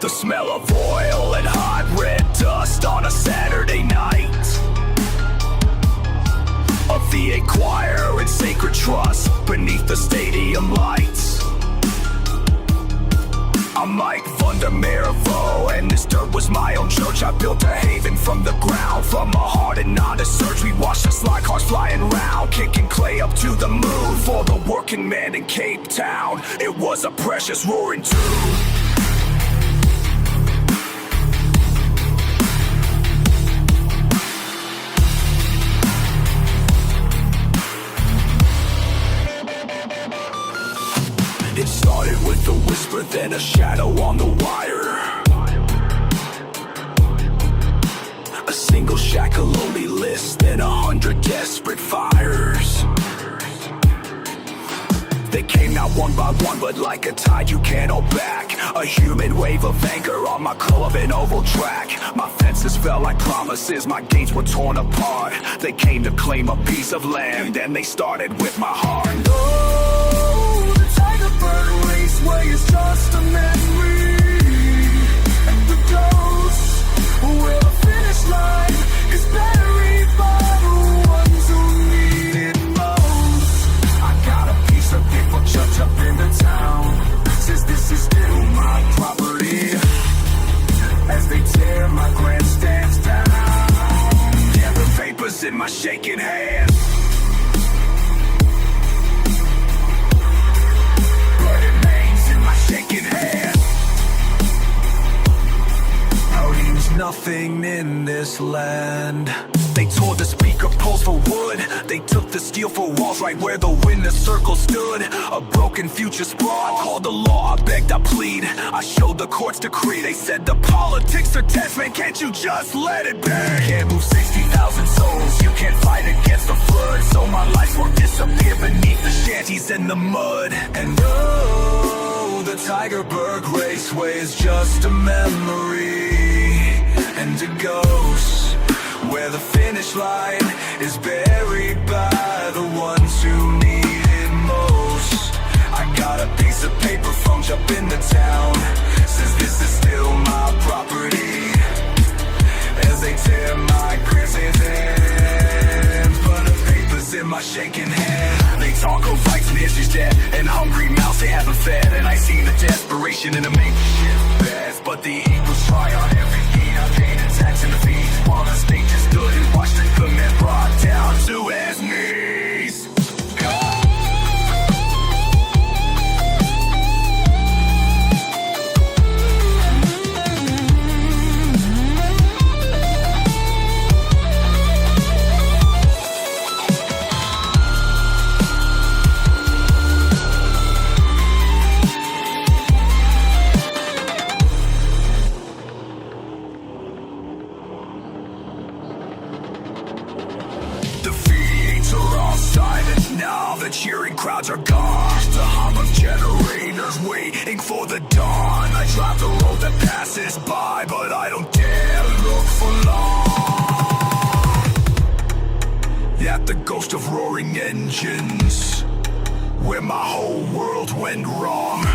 The smell of oil and hot red dust on a Saturday night. A V8 choir in sacred trust beneath the stadium lights. I'm Mike Vandermeervo, and this dirt was my own church. I built a haven from the ground, from a heart and not a search. We watched the slide cars flying round, kicking clay up to the moon for the working man in Cape Town. It was a precious roaring tune. It started with a whisper, then a shadow on the wire. A single shackle only list, then 100 desperate fires. They came not one by one, but like a tide you can't hold back. A humid wave of anger on my club and oval track. My fences fell like promises, my gates were torn apart. They came to claim a piece of land, and they started with my heart. Oh, the Tygerberg Raceway is just a memory, and the ghost where the finish line is buried by the ones who need it most. I got a piece of paper chucked up in the town, says this is still my property, as they tear my grandstands down. Yeah, the papers in my shaking hand. Nothing in this land. They tore the speaker poles for wood. They took the steel for walls right where the winner circle stood. A broken future sprawl. I called the law, I begged, I plead. I showed the court's decree. They said the politics are test, man, can't you just let it be? Can't move 60,000 souls, you can't fight against the flood. So my life's work disappeared beneath the shanties and the mud. And oh, the Tygerberg Raceway is just a memory and a ghost where the finish line is buried by the ones who need it most. I got a piece of paper from up in the town, says this is still my property, as they tear my grandstands in. But the papers in my shaking hand. They talk of fights and history's dead, and hungry mouths they haven't fed. And I see the desperation in the makeshift beds, but the eagles try on every beat. I paid a tax and a fee, while the state just stood and watched the command brought down to his knees. Now the cheering crowds are gone, the hum of generators waiting for the dawn. I drive the road that passes by, but I don't dare look for long. At the ghost of roaring engines, where my whole world went wrong.